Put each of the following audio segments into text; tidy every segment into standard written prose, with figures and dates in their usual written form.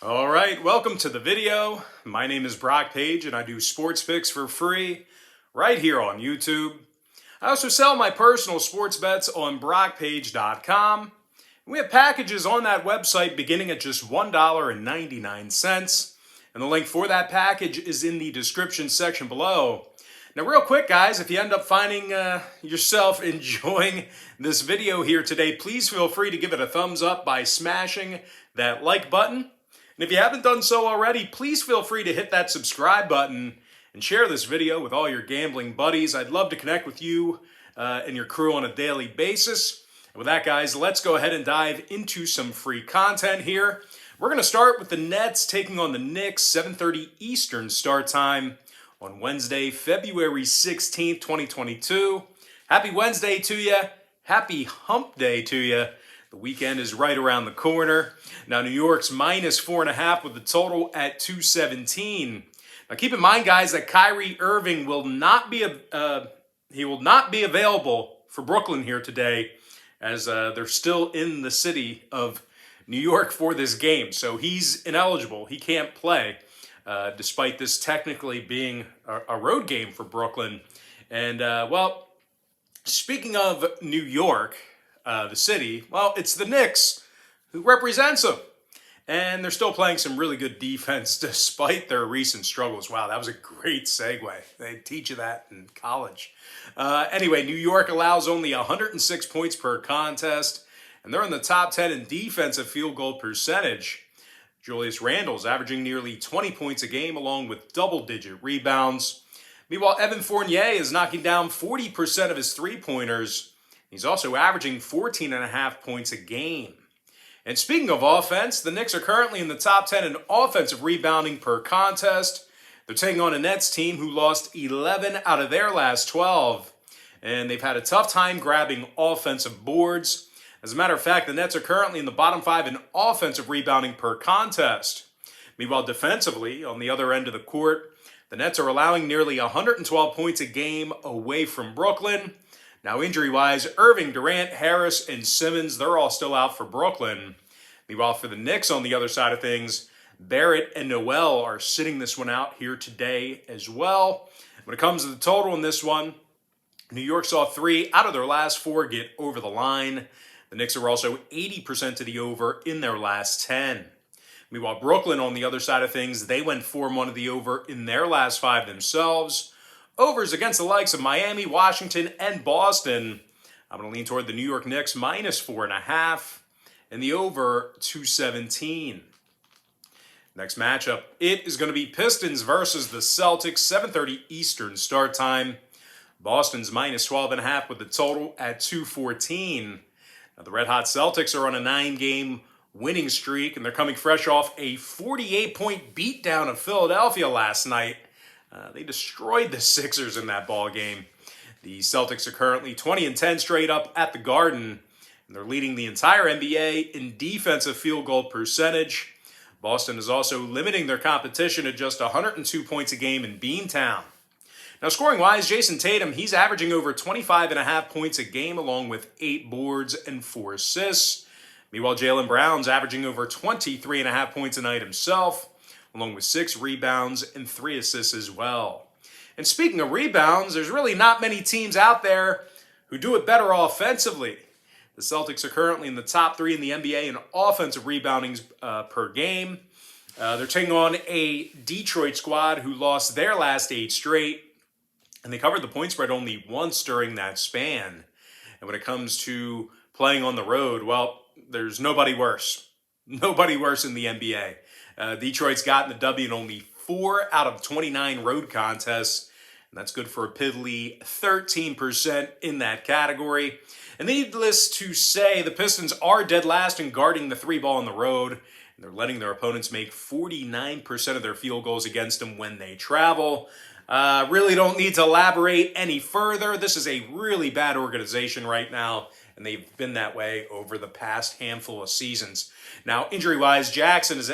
All right, welcome to the video. My name is Brock Page and I do sports picks for free right here on YouTube. I also sell my personal sports bets on Pt.1. We have packages on that website beginning at just $1.99. And the link for that package is in the description section below. Now real quick guys, if you end up finding yourself enjoying this video here today, please feel free to give it a thumbs up by smashing that like button. And if you haven't done so already, please feel free to hit that subscribe button and share this video with all your gambling buddies. I'd love to connect with you and your crew on a daily basis. And with that, guys, let's go ahead and dive into some free content here. We're going to start with the Nets taking on the Knicks, 7:30 Eastern start time on Wednesday, February 16th, 2022. Happy Wednesday to you. Happy hump day to you. The weekend is right around the corner. Now, New York's -4.5 with the total at 217. Now, keep in mind, guys, that Kyrie Irving will not be available for Brooklyn here today, as they're still in the city of New York for this game. So he's ineligible. He can't play, despite this technically being a road game for Brooklyn. And well, speaking of New York, the city, well, it's the Knicks who represents them. And they're still playing some really good defense despite their recent struggles. Wow, that was a great segue. They teach you that in college. Anyway, New York allows only 106 points per contest, and they're in the top 10 in defensive field goal percentage. Julius Randle's averaging nearly 20 points a game along with double-digit rebounds. Meanwhile, Evan Fournier is knocking down 40% of his three-pointers. He's also averaging 14.5 points a game. And speaking of offense, the Knicks are currently in the top 10 in offensive rebounding per contest. They're taking on a Nets team who lost 11 out of their last 12. And they've had a tough time grabbing offensive boards. As a matter of fact, the Nets are currently in the bottom 5 in offensive rebounding per contest. Meanwhile, defensively, on the other end of the court, the Nets are allowing nearly 112 points a game away from Brooklyn. Now, injury-wise, Irving, Durant, Harris, and Simmons, they're all still out for Brooklyn. Meanwhile, for the Knicks on the other side of things, Barrett and Noel are sitting this one out here today as well. When it comes to the total in this one, New York saw 3 out of their last 4 get over the line. The Knicks are also 80% to the over in their last 10. Meanwhile, Brooklyn on the other side of things, they went 4-1 to the over in their last 5 themselves. Overs against the likes of Miami, Washington, and Boston. I'm going to lean toward the New York Knicks -4.5 and the over 217. Next matchup, it is going to be Pistons versus the Celtics, 7:30 Eastern start time. Boston's -12.5 with the total at 214. Now, the Red Hot Celtics are on a 9-game winning streak, and they're coming fresh off a 48-point beatdown of Philadelphia last night. They destroyed the Sixers in that ball game. The Celtics are currently 20-10 straight up at the Garden, and they're leading the entire NBA in defensive field goal percentage. Boston is also limiting their competition to just 102 points a game in Beantown. Now, scoring-wise, Jason Tatum, he's averaging over 25.5 points a game along with 8 boards and 4 assists. Meanwhile, Jaylen Brown's averaging over 23.5 points a night himself, along with 6 rebounds and 3 assists as well. And speaking of rebounds, there's really not many teams out there who do it better offensively. The Celtics are currently in the top 3 in the NBA in offensive rebounding per game. They're taking on a Detroit squad who lost their last 8 straight, and they covered the point spread only once during that span. And when it comes to playing on the road, well, there's nobody worse. Nobody worse in the NBA. Detroit's gotten the W in only 4 out of 29 road contests, and that's good for a piddly 13% in that category. And needless to say, the Pistons are dead last in guarding the 3-ball on the road, and they're letting their opponents make 49% of their field goals against them when they travel. Really don't need to elaborate any further. This is a really bad organization right now, and they've been that way over the past handful of seasons. Now, injury-wise, Jackson is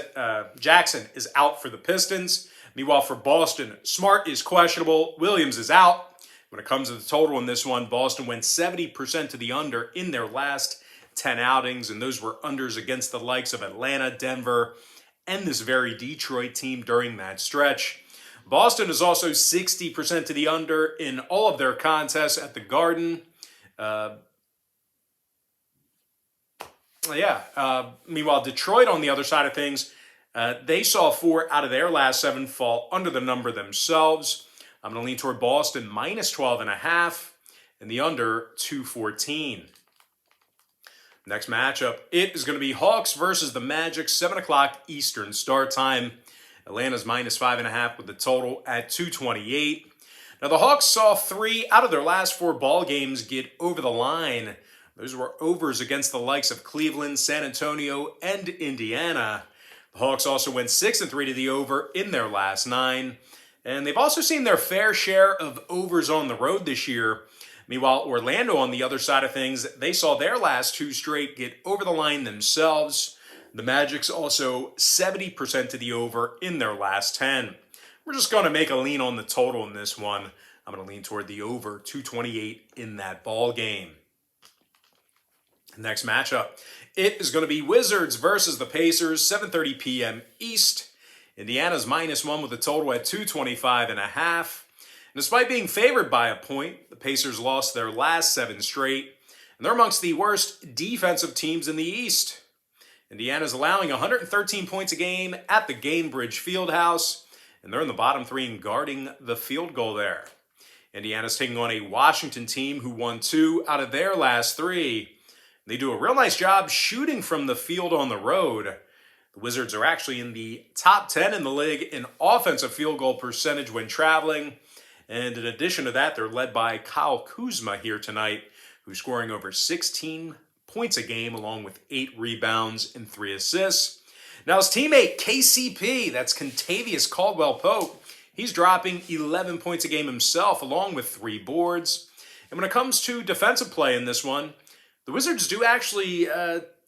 out for the Pistons. Meanwhile, for Boston, Smart is questionable. Williams is out. When it comes to the total in this one, Boston went 70% to the under in their last 10 outings, and those were unders against the likes of Atlanta, Denver, and this very Detroit team during that stretch. Boston is also 60% to the under in all of their contests at the Garden. Meanwhile, Detroit on the other side of things, they saw 4 out of their last 7 fall under the number themselves. I'm going to lean toward Boston minus 12.5 and the under 214. Next matchup, it is going to be Hawks versus the Magic, 7 o'clock Eastern start time. Atlanta's minus 5.5 with the total at 228. Now, the Hawks saw 3 out of their last 4 ball games get over the line. Those were overs against the likes of Cleveland, San Antonio, and Indiana. The Hawks also went 6-3 to the over in their last 9. And they've also seen their fair share of overs on the road this year. Meanwhile, Orlando on the other side of things, they saw their last 2 straight get over the line themselves. The Magic's also 70% to the over in their last 10. We're just going to make a lean on the total in this one. I'm going to lean toward the over 228 in that ball game. Next matchup, it is going to be Wizards versus the Pacers, 7:30 p.m. East. Indiana's minus 1 with a total at 225.5. Despite being favored by a point, the Pacers lost their last 7 straight, and they're amongst the worst defensive teams in the East. Indiana's allowing 113 points a game at the Gainbridge Fieldhouse, and they're in the bottom 3 in guarding the field goal there. Indiana's taking on a Washington team who won 2 out of their last 3. They do a real nice job shooting from the field on the road. The Wizards are actually in the top 10 in the league in offensive field goal percentage when traveling. And in addition to that, they're led by Kyle Kuzma here tonight, who's scoring over 16 points a game along with 8 rebounds and 3 assists. Now his teammate KCP, that's Kentavious Caldwell-Pope, he's dropping 11 points a game himself along with 3 boards. And when it comes to defensive play in this one, the Wizards do actually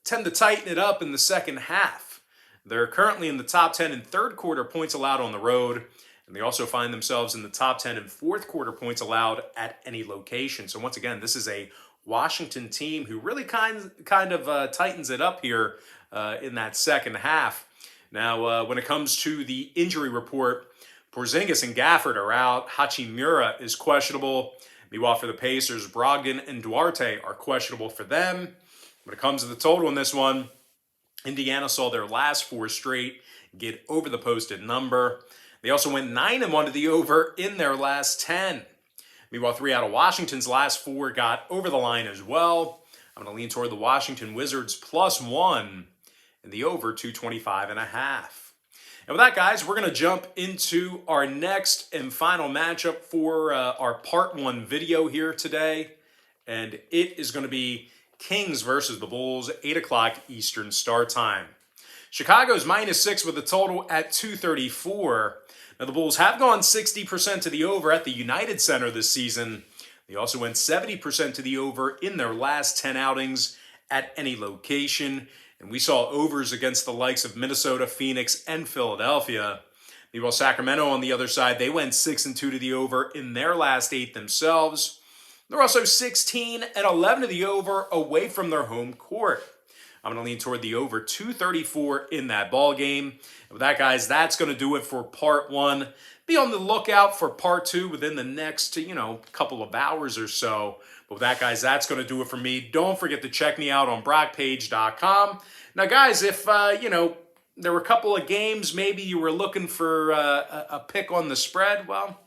tend to tighten it up in the second half. They're currently in the top 10 in third quarter points allowed on the road, and they also find themselves in the top 10 in fourth quarter points allowed at any location. So once again, this is a Washington team who really kind of tightens it up here in that second half. Now, when it comes to the injury report, Porzingis and Gafford are out. Hachimura is questionable. Meanwhile, for the Pacers, Brogdon and Duarte are questionable for them. When it comes to the total in this one, Indiana saw their last 4 straight get over the posted number. They also went 9-1 to the over in their last 10. Meanwhile, 3 out of Washington's last 4 got over the line as well. I'm going to lean toward the Washington Wizards +1 and the over 225.5. And with that, guys, we're going to jump into our next and final matchup for our Part 1 video here today. And it is going to be Kings versus the Bulls, 8 o'clock Eastern start time. Chicago's -6 with a total at 234. Now, the Bulls have gone 60% to the over at the United Center this season. They also went 70% to the over in their last 10 outings at any location. And we saw overs against the likes of Minnesota, Phoenix, and Philadelphia. Meanwhile, Sacramento on the other side, they went 6-2 to the over in their last 8 themselves. They're also 16-11 to the over away from their home court. I'm going to lean toward the over 234 in that ball game. And with that, guys, that's going to do it for Part 1. Be on the lookout for Part 2 within the next, couple of hours or so. But with that, guys, that's going to do it for me. Don't forget to check me out on Brockpage.com. Now, guys, if, there were a couple of games, maybe you were looking for a pick on the spread, well,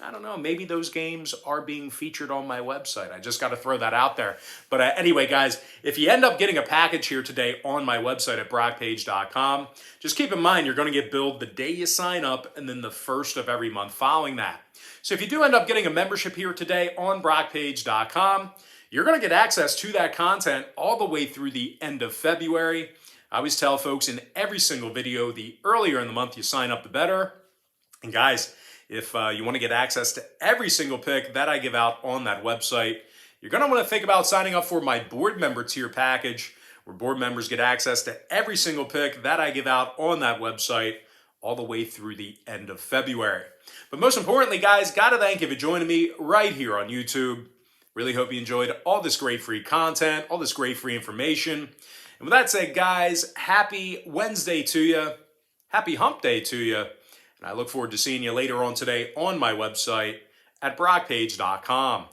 I don't know. Maybe those games are being featured on my website. I just got to throw that out there. But anyway, guys, if you end up getting a package here today on my website at Brockpage.com, just keep in mind you're going to get billed the day you sign up and then the first of every month following that. So if you do end up getting a membership here today on Brockpage.com, you're going to get access to that content all the way through the end of February. I always tell folks in every single video, the earlier in the month you sign up, the better. And guys, if you want to get access to every single pick that I give out on that website, you're going to want to think about signing up for my board member tier package, where board members get access to every single pick that I give out on that website all the way through the end of February. But most importantly, guys, got to thank you for joining me right here on YouTube. Really hope you enjoyed all this great free content, all this great free information. And with that said, guys, happy Wednesday to you. happy hump day to you. And I look forward to seeing you later on today on my website at brockpage.com.